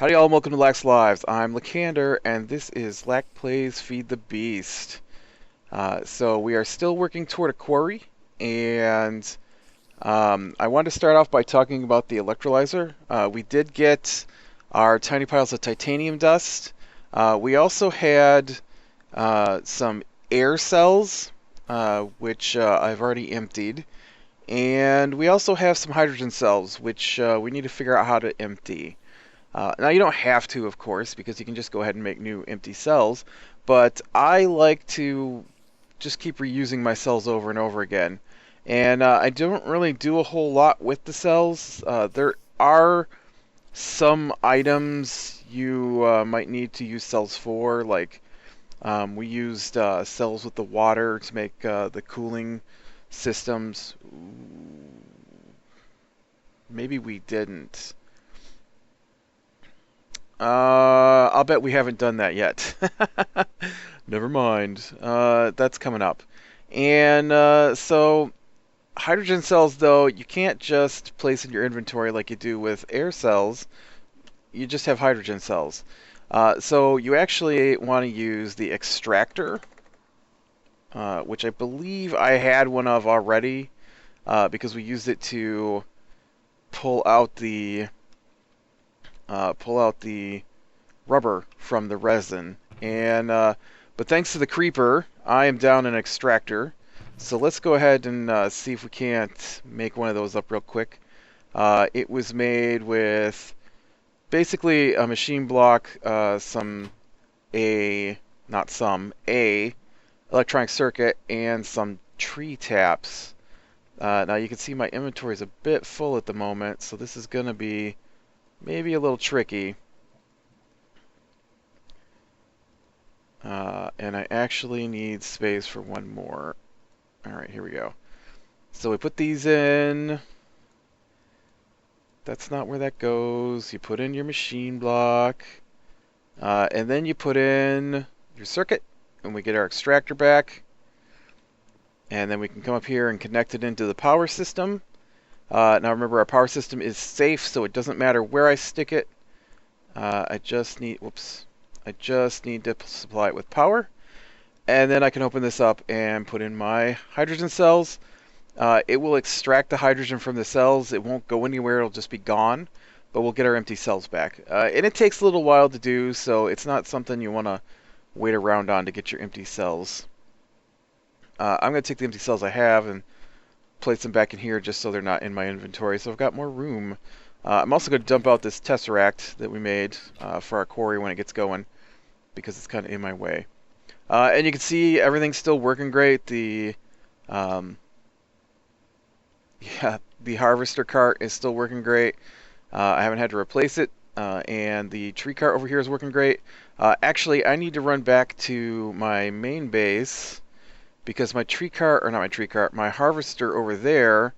Howdy y'all, and welcome to Lax Lives. I'm Lakander, and this is Lack Plays Feed the Beast. So we are still working toward a quarry, and I wanted to start off by talking about the electrolyzer. We did get our tiny piles of titanium dust. We also had some air cells, which I've already emptied. And we also have some hydrogen cells, which we need to figure out how to empty. Now you don't have to, of course, because you can just go ahead and make new empty cells, but I like to just keep reusing my cells over and over again. And I don't really do a whole lot with the cells. There are some items you might need to use cells for, like we used cells with the water to make the cooling systems. Maybe we didn't. I'll bet we haven't done that yet. Never mind. That's coming up. And so hydrogen cells, though, you can't just place in your inventory like you do with air cells. You just have hydrogen cells. So you actually want to use the extractor, which I believe I had one of already, because we used it to pull out the rubber from the resin. And but thanks to the creeper, I am down an extractor. So let's go ahead and see if we can't make one of those up real quick. It was made with basically a machine block, a electronic circuit, and some tree taps. Now you can see my inventory is a bit full at the moment, so this is going to be maybe a little tricky. And I actually need space for one more. Alright, here we go. So we put these in. That's not where that goes. You put in your machine block. And then you put in your circuit. And we get our extractor back. And then we can come up here and connect it into the power system. Now remember, our power system is safe, so it doesn't matter where I stick it. I just need to supply it with power. And then I can open this up and put in my hydrogen cells. It will extract the hydrogen from the cells. It won't go anywhere. It'll just be gone. But we'll get our empty cells back. And it takes a little while to do, so it's not something you want to wait around on to get your empty cells. I'm going to take the empty cells I have and place them back in here just so they're not in my inventory. So I've got more room. I'm also going to dump out this tesseract that we made for our quarry when it gets going, because it's kind of in my way. And you can see everything's still working great. The harvester cart is still working great. I haven't had to replace it. And the tree cart over here is working great. Actually, I need to run back to my main base because my harvester over there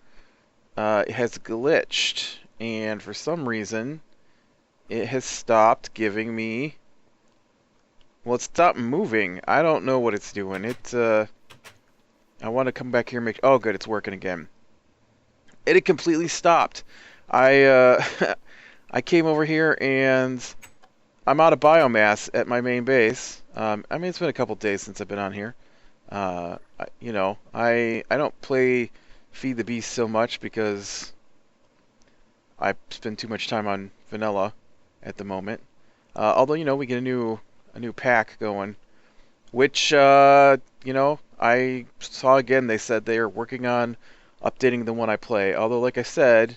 has glitched. And for some reason, it has stopped giving me... Well, it stopped moving. I don't know what it's doing. I want to come back here and make... Oh, good, it's working again. It had completely stopped. I came over here and I'm out of biomass at my main base. I mean, it's been a couple days since I've been on here. I don't play Feed the Beast so much because I spend too much time on vanilla at the moment. Although, we get a new pack going, which, I saw again, they said they are working on updating the one I play. Although, like I said,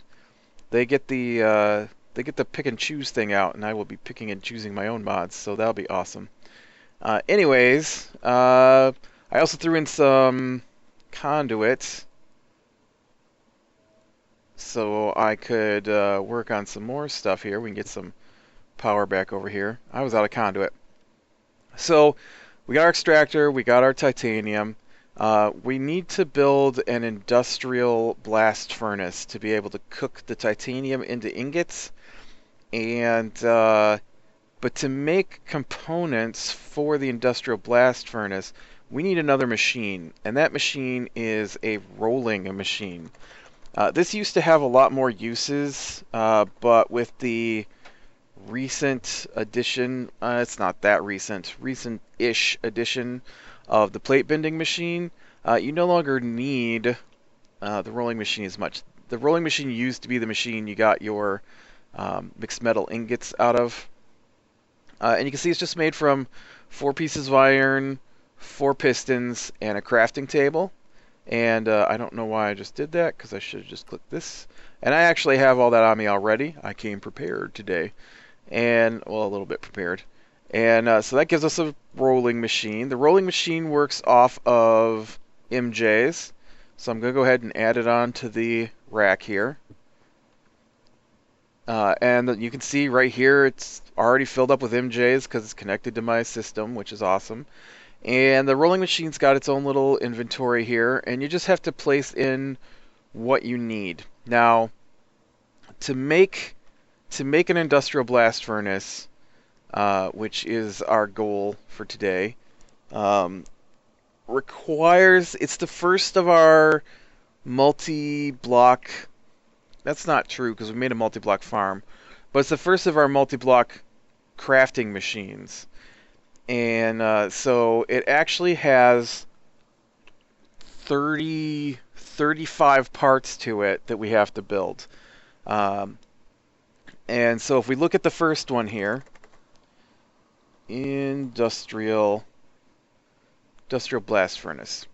they get the pick and choose thing out, and I will be picking and choosing my own mods, so that'll be awesome. Anyways, I also threw in some conduit so I could work on some more stuff here. We can get some power back over here. I was out of conduit. So we got our extractor, we got our titanium. We need to build an industrial blast furnace to be able to cook the titanium into ingots. And but to make components for the industrial blast furnace, we need another machine, and that machine is a rolling machine. This used to have a lot more uses, but with the recent addition. It's not that recent. Recent-ish addition of the plate bending machine. You no longer need the rolling machine as much. The rolling machine used to be the machine you got your mixed metal ingots out of. And you can see it's just made from 4 pieces of iron, 4 pistons, and a crafting table. And I don't know why I just did that, because I should have just clicked this. And I actually have all that on me already. I came prepared today. And, well, a little bit prepared. And so that gives us a rolling machine. The rolling machine works off of MJs. So I'm going to go ahead and add it on to the rack here. And you can see right here it's already filled up with MJs because it's connected to my system, which is awesome. And the rolling machine's got its own little inventory here, and you just have to place in what you need. Now, to make an industrial blast furnace, which is our goal for today, requires, it's the first of our multi-block. That's not true because we made a multi-block farm, but it's the first of our multi-block crafting machines. And so it actually has 35 parts to it that we have to build. And so if we look at the first one here, industrial blast furnace.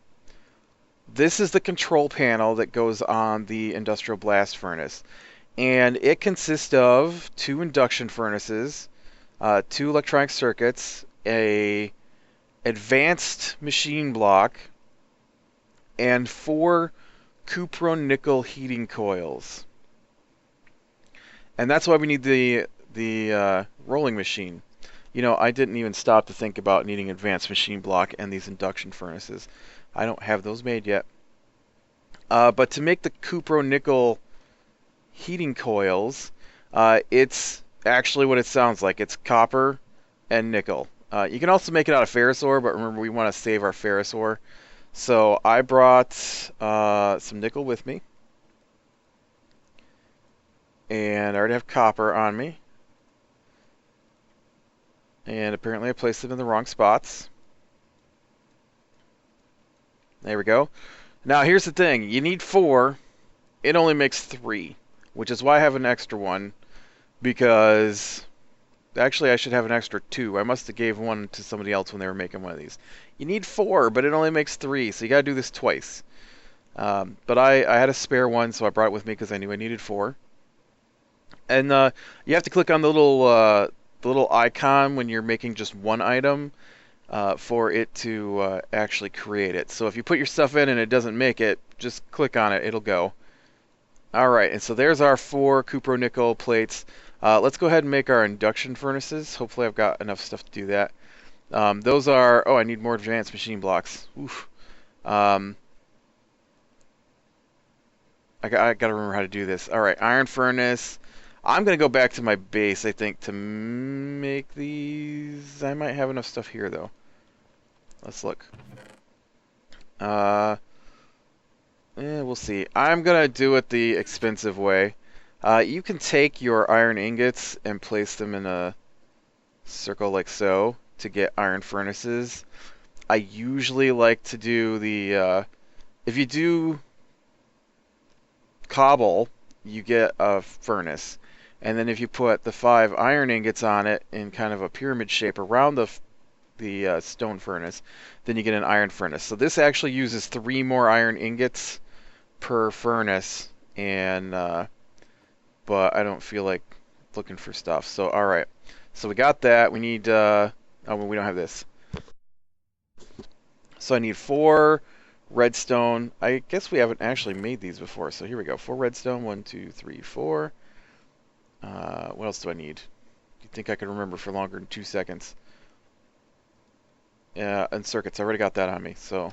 This is the control panel that goes on the industrial blast furnace. And it consists of 2 induction furnaces, 2 electronic circuits, a advanced machine block, and 4 cupro-nickel heating coils. And that's why we need the rolling machine. You know, I didn't even stop to think about needing advanced machine block and these induction furnaces. I don't have those made yet. But to make the cupro-nickel heating coils, it's actually what it sounds like. It's copper and nickel. You can also make it out of ferrous ore, but remember we want to save our ferrous ore. So I brought some nickel with me. And I already have copper on me. And apparently I placed them in the wrong spots. There we go. Now here's the thing. You need 4. It only makes 3, which is why I have an extra one. Because actually I should have an extra 2. I must have gave one to somebody else when they were making one of these. You need 4, but it only makes 3, so you got to do this twice. But I had a spare one, so I brought it with me because I knew I needed 4. And you have to click on the little icon when you're making just one item for it to actually create it. So if you put your stuff in and it doesn't make it, just click on it, it'll go. Alright, and so there's our 4 cupro-nickel plates. Let's go ahead and make our induction furnaces. Hopefully I've got enough stuff to do that. Those are, oh, I need more advanced machine blocks. Oof. I got to remember how to do this. Alright, iron furnace. I'm going to go back to my base, I think, to make these. I might have enough stuff here, though. Let's look. We'll see. I'm going to do it the expensive way. You can take your iron ingots and place them in a circle like so to get iron furnaces. I usually like to do the... if you do cobble, you get a furnace. And then if you put the 5 iron ingots on it in kind of a pyramid shape around the stone furnace, then you get an iron furnace. So this actually uses 3 more iron ingots per furnace, and but I don't feel like looking for stuff. So alright, so we got that. We need oh, well, we don't have this. So I need 4 redstone. I guess we haven't actually made these before, so here we go. 4 redstone. 1, 2, 3, 4. What else do I need? You think I could remember for longer than 2 seconds? Yeah, and circuits. I already got that on me. So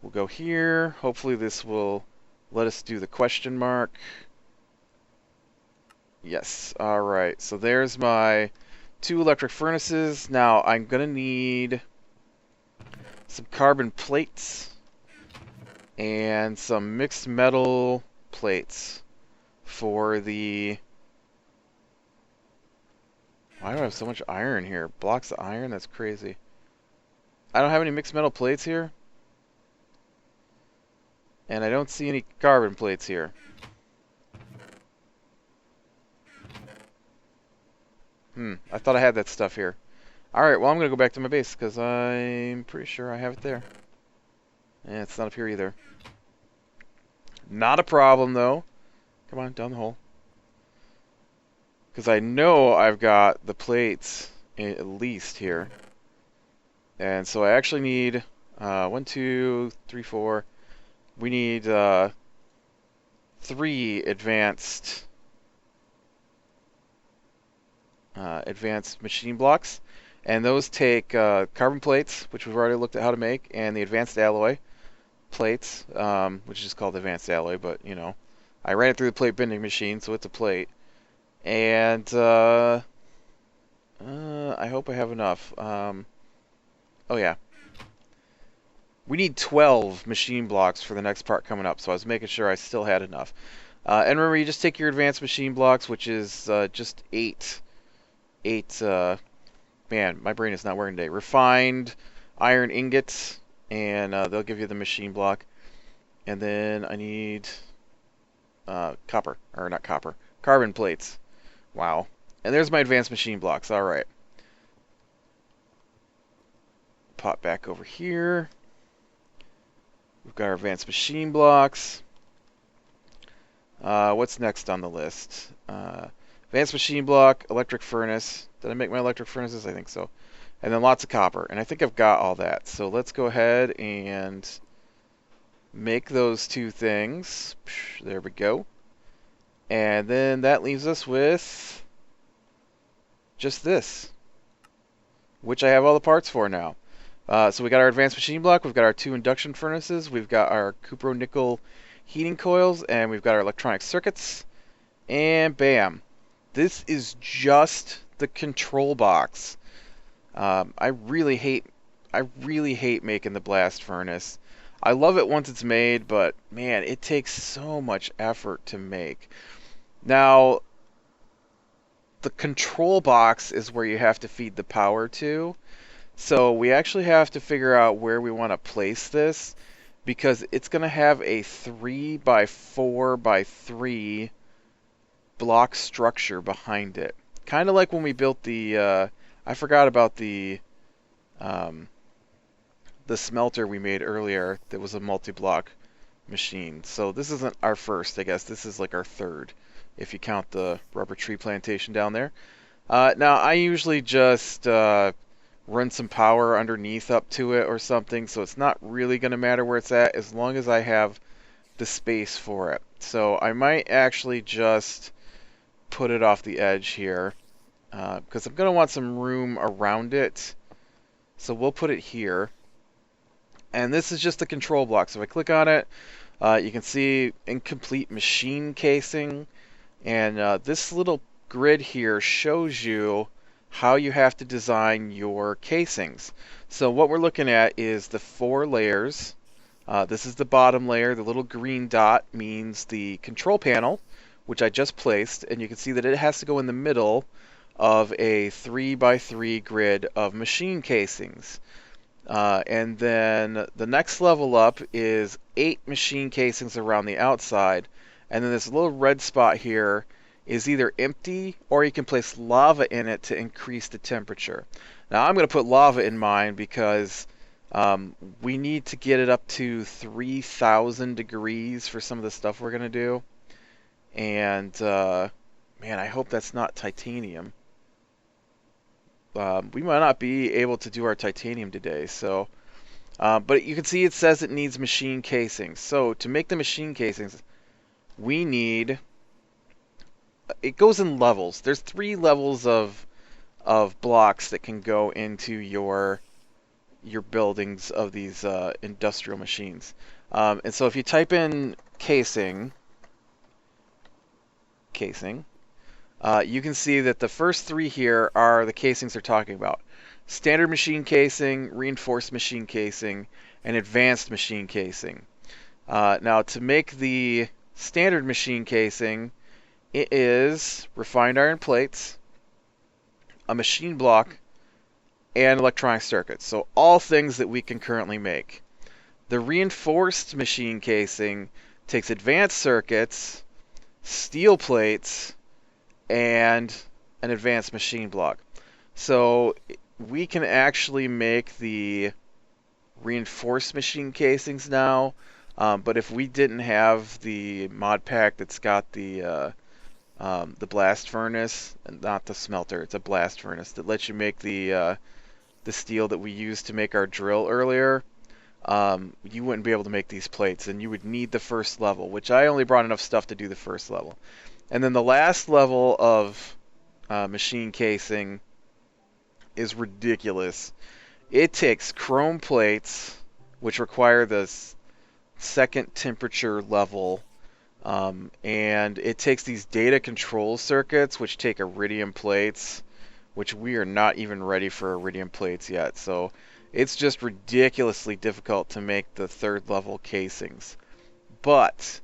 we'll go here. Hopefully this will let us do the question mark. Yes. All right. So there's my 2 electric furnaces. Now I'm going to need some carbon plates and some mixed metal plates for the Why do I have so much iron here? Blocks of iron? That's crazy. I don't have any mixed metal plates here. And I don't see any carbon plates here. I thought I had that stuff here. Alright, well I'm going to go back to my base because I'm pretty sure I have it there. And it's not up here either. Not a problem though. Come on, down the hole. Because I know I've got the plates at least here. And so I actually need 1, 2, 3, 4. We need 3 advanced machine blocks. And those take carbon plates, which we've already looked at how to make, and the advanced alloy plates, which is called advanced alloy, but you know, I ran it through the plate bending machine, so it's a plate. And I hope I have enough. Oh yeah. We need 12 machine blocks for the next part coming up, so I was making sure I still had enough. And remember, you just take your advanced machine blocks, which is just 8. Man, my brain is not working today. Refined iron ingots, and they'll give you the machine block. And then I need copper, or not copper, carbon plates. Wow. And there's my advanced machine blocks. All right. Pop back over here. We've got our advanced machine blocks. What's next on the list? Advanced machine block, electric furnace. Did I make my electric furnaces? I think so. And then lots of copper. And I think I've got all that. So let's go ahead and make those 2 things. There we go. And then that leaves us with just this, which I have all the parts for now. So we got our advanced machine block, we've got our 2 induction furnaces, we've got our cupro-nickel heating coils, and we've got our electronic circuits. And bam. This is just the control box. I really hate making the blast furnace. I love it once it's made, but man, it takes so much effort to make. Now, the control box is where you have to feed the power to. So we actually have to figure out where we want to place this, because it's going to have a 3 by 4 by 3 block structure behind it. Kind of like when we built the, I forgot about the smelter we made earlier that was a multi-block machine. So this isn't our first, I guess. This is like our third, if you count the rubber tree plantation down there. Now, I usually just run some power underneath up to it or something, so it's not really going to matter where it's at as long as I have the space for it. So I might actually just put it off the edge here, because I'm going to want some room around it. So we'll put it here. And this is just the control block. So if I click on it, you can see incomplete machine casing. And this little grid here shows you how you have to design your casings. So what we're looking at is the 4 layers. This is the bottom layer. The little green dot means the control panel, which I just placed. And you can see that it has to go in the middle of a 3 by 3 grid of machine casings. And then the next level up is 8 machine casings around the outside. And then this little red spot here is either empty or you can place lava in it to increase the temperature. Now I'm going to put lava in mine because we need to get it up to 3,000 degrees for some of the stuff we're going to do. And man, I hope that's not titanium. We might not be able to do our titanium today, so but you can see it says it needs machine casings. So to make the machine casings, we need, it goes in levels. There's 3 levels of blocks that can go into your buildings of these industrial machines. And so if you type in casing, you can see that the first 3 here are the casings they're talking about. Standard machine casing, reinforced machine casing, and advanced machine casing. Now to make the standard machine casing, it is refined iron plates, a machine block, and electronic circuits. So all things that we can currently make. The reinforced machine casing takes advanced circuits, steel plates, and an advanced machine block. So we can actually make the reinforced machine casings now, but if we didn't have the mod pack that's got the blast furnace, and not the smelter, it's a blast furnace that lets you make the steel that we used to make our drill earlier, you wouldn't be able to make these plates, and you would need the first level, which I only brought enough stuff to do the first level. And then the last level of machine casing is ridiculous. It takes chrome plates, which require the second temperature level, and it takes these data control circuits, which take iridium plates, which we are not even ready for iridium plates yet. So it's just ridiculously difficult to make the third level casings. But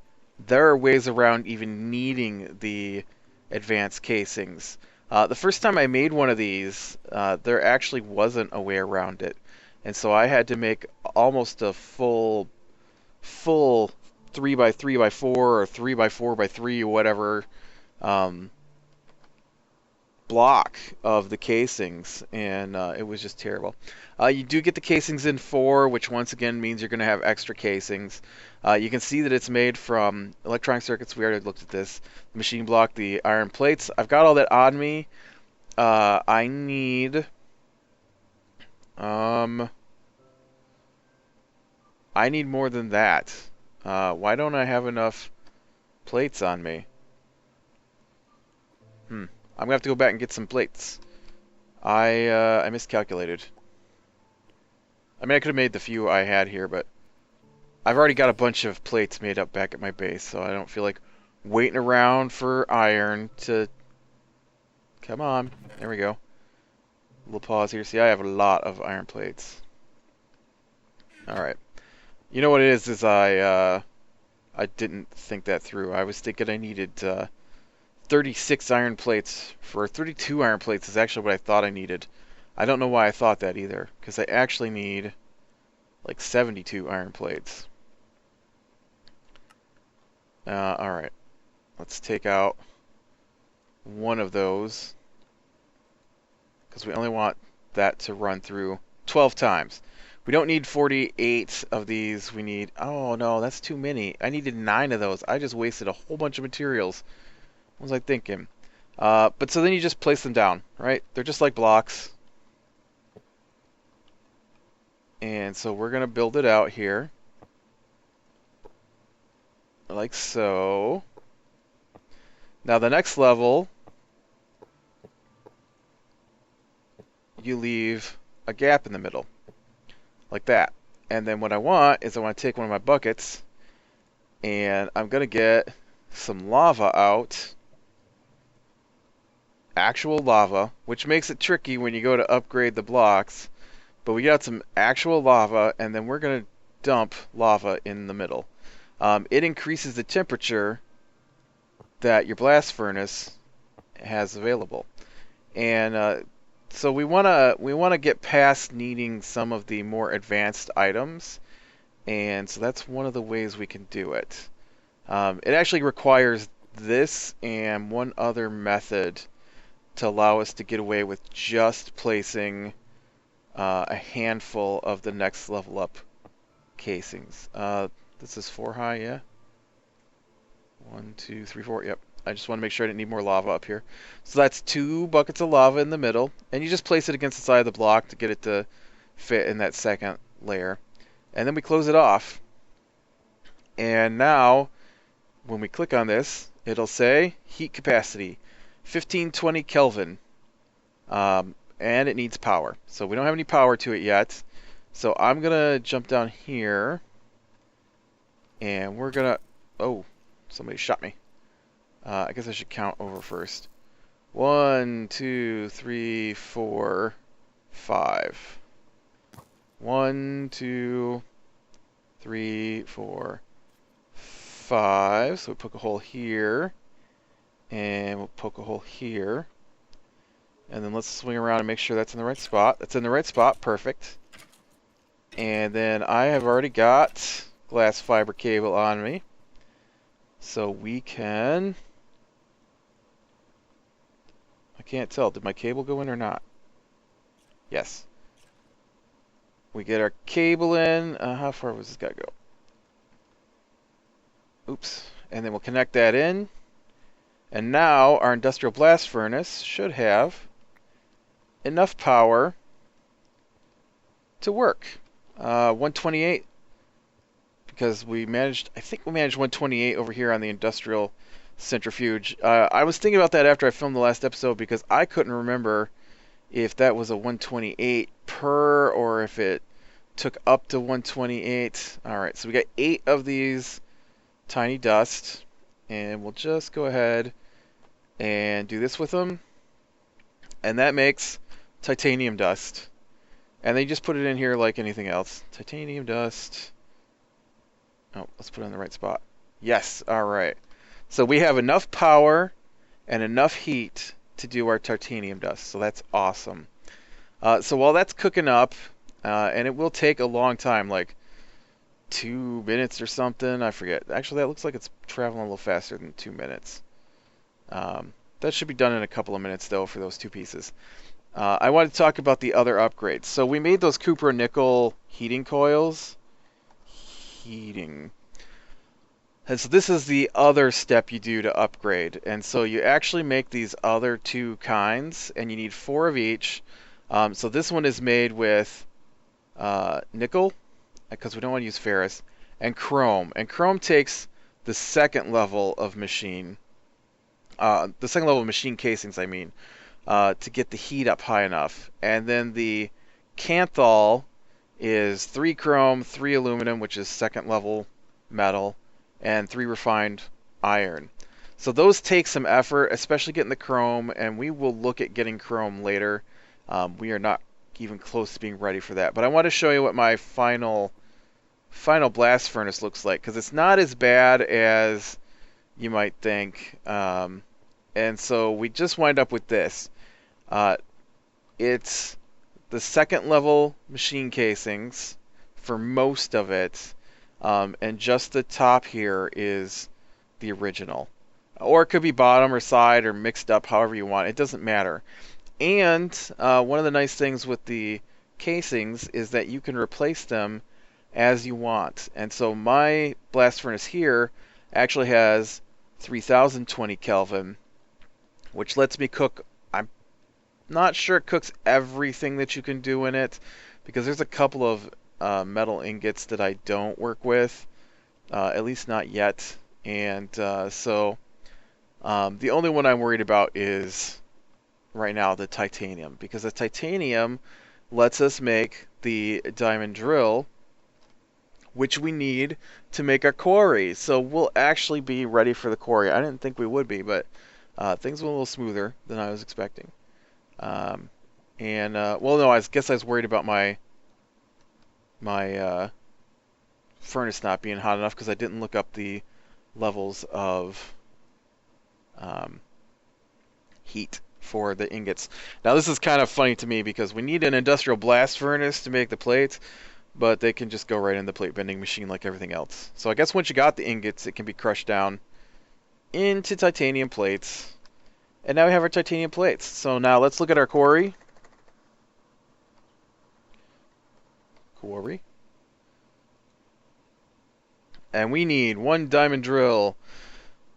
there are ways around even needing the advanced casings. The first time I made one of these, there actually wasn't a way around it. And so I had to make almost a full 3x3x4 or 3x4x3 or whatever block of the casings, and it was just terrible. You do get the casings in 4, which once again means you're going to have extra casings. You can see that it's made from electronic circuits. We already looked at this. The machine block, the iron plates. I've got all that on me. I need more than that. Why don't I have enough plates on me? I'm gonna have to go back and get some plates. I miscalculated. I mean, I could have made the few I had here, but I've already got a bunch of plates made up back at my base, so I don't feel like waiting around for iron to... Come on. There we go. A little pause here. See, I have a lot of iron plates. Alright. You know what it is I didn't think that through. I was thinking I needed 36 iron plates. For 32 iron plates is actually what I thought I needed. I don't know why I thought that either, because I actually need like 72 iron plates. Alright. Let's take out one of those, because we only want that to run through 12 times. We don't need 48 of these. We need... Oh, no, that's too many. I needed 9 of those. I just wasted a whole bunch of materials. What was I thinking? But so then you just place them down, right? They're just like blocks. And so we're going to build it out here. Like so. Now the next level, you leave a gap in the middle. Like that. And then what I want is I want to take one of my buckets, and I'm going to get some lava out. Actual lava, which makes it tricky when you go to upgrade the blocks. But we got some actual lava, and then we're going to dump lava in the middle. It increases the temperature that your blast furnace has available. And so we want to get past needing some of the more advanced items, and so that's one of the ways we can do it. It actually requires this and one other method to allow us to get away with just placing a handful of the next level up casings. This is 4 high, yeah? 1, 2, 3, 4, yep. I just want to make sure I didn't need more lava up here. So that's 2 buckets of lava in the middle, and you just place it against the side of the block to get it to fit in that second layer. And then we close it off. And now, when we click on this, it'll say heat capacity, 1520 Kelvin. And it needs power. So we don't have any power to it yet. So I'm going to jump down here. And we're going to... Oh, somebody shot me. I guess I should count over first. 1, 2, 3, 4, 5. 1, 2, 3, 4, 5. So we poke a hole here. And we'll poke a hole here. And then let's swing around and make sure that's in the right spot. That's in the right spot. Perfect. And then I have already got glass fiber cable on me. So we can... I can't tell. Did my cable go in or not? Yes. We get our cable in. How far was this guy go? Oops. And then we'll connect that in. And now our industrial blast furnace should have enough power to work. 128, because we managed, I think we managed 128 over here on the industrial centrifuge. I was thinking about that after I filmed the last episode because I couldn't remember if that was a 128 per or if it took up to 128. All right, so we got 8 of these tiny dust, and we'll just go ahead and do this with them. And that makes titanium dust. And they just put it in here like anything else. Titanium dust. Oh, let's put it in the right spot. Yes, all right. So we have enough power and enough heat to do our titanium dust. So that's awesome. So while that's cooking up, and it will take a long time, like 2 minutes or something. I forget. Actually, that looks like it's traveling a little faster than 2 minutes. That should be done in a couple of minutes, though, for those 2 pieces. I want to talk about the other upgrades. So we made those copper nickel heating coils. Heating. And so this is the other step you do to upgrade. And so you actually make these other 2 kinds, and you need 4 of each. So this one is made with nickel, because we don't want to use ferrous, and chrome. And chrome takes the second level of machine. The second level of machine casings, I mean. To get the heat up high enough. And then the Canthal is 3 chrome, 3 aluminum, which is second level metal, and 3 refined iron. So those take some effort, especially getting the chrome, and we will look at getting chrome later. We are not even close to being ready for that. But I want to show you what my final blast furnace looks like, because it's not as bad as you might think. And so we just wind up with this. It's the second level machine casings for most of it, and just the top here is the original. Or it could be bottom or side or mixed up however you want. It doesn't matter. And one of the nice things with the casings is that you can replace them as you want. And so my blast furnace here actually has 3020 Kelvin, which lets me cook. I'm not sure it cooks everything that you can do in it, because there's a couple of metal ingots that I don't work with, at least not yet. And so the only one I'm worried about is right now the titanium, because the titanium lets us make the diamond drill, which we need to make our quarry. So we'll actually be ready for the quarry. I didn't think we would be, but things went a little smoother than I was expecting. Well, no, I guess I was worried about my furnace not being hot enough because I didn't look up the levels of heat for the ingots. Now this is kind of funny to me because we need an industrial blast furnace to make the plates, but they can just go right in the plate bending machine like everything else. So I guess once you got the ingots, it can be crushed down into titanium plates. And now we have our titanium plates. So now let's look at our quarry. Quarry. And we need 1 diamond drill,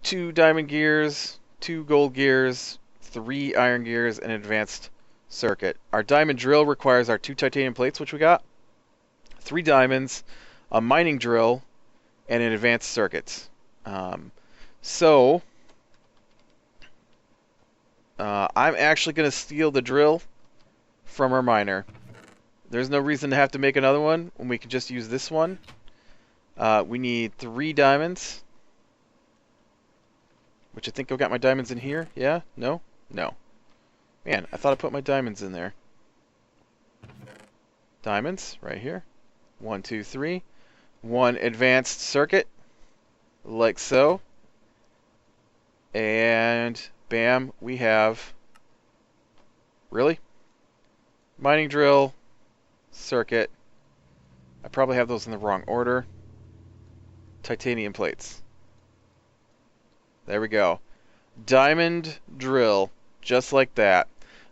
2 diamond gears, 2 gold gears, 3 iron gears, and an advanced circuit. Our diamond drill requires our 2 titanium plates, which we got, 3 diamonds, a mining drill, and an advanced circuit. I'm actually going to steal the drill from our miner. There's no reason to have to make another one when we can just use this one. We need 3 diamonds, which I think I've got my diamonds in here. Yeah? No? No. Man, I thought I put my diamonds in there. Diamonds, right here. 1, 2, 3. 1 advanced circuit, like so. And bam, we have Really? Mining drill, circuit. I probably have those in the wrong order. Titanium plates. There we go. Diamond drill, just like that.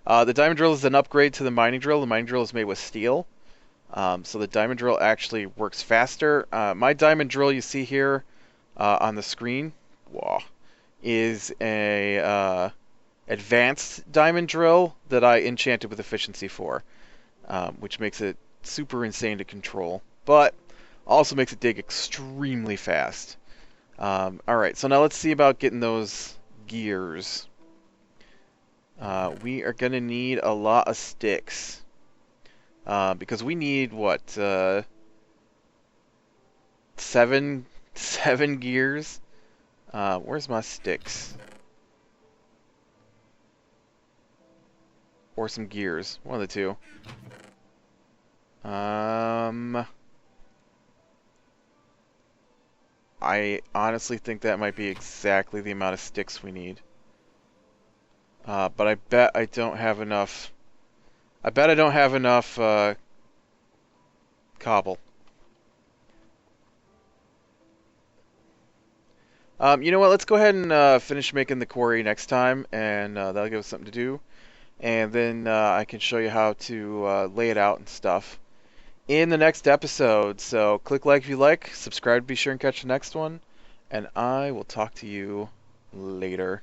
The diamond drill is an upgrade to the mining drill. The mining drill is made with steel. So the diamond drill actually works faster. My diamond drill you see here on the screen, wow, is a advanced diamond drill that I enchanted with efficiency for, which makes it super insane to control, but also makes it dig extremely fast. Alright, so now let's see about getting those gears. We are going to need a lot of sticks. Because we need, what, seven gears? Where's my sticks? Or some gears. One of the two. I honestly think that might be exactly the amount of sticks we need. But I bet I don't have enough. I bet I don't have enough cobble. You know what? Let's go ahead and finish making the quarry next time, and that'll give us something to do. And then I can show you how to lay it out and stuff in the next episode. So click like if you like, subscribe to be sure and catch the next one, and I will talk to you later.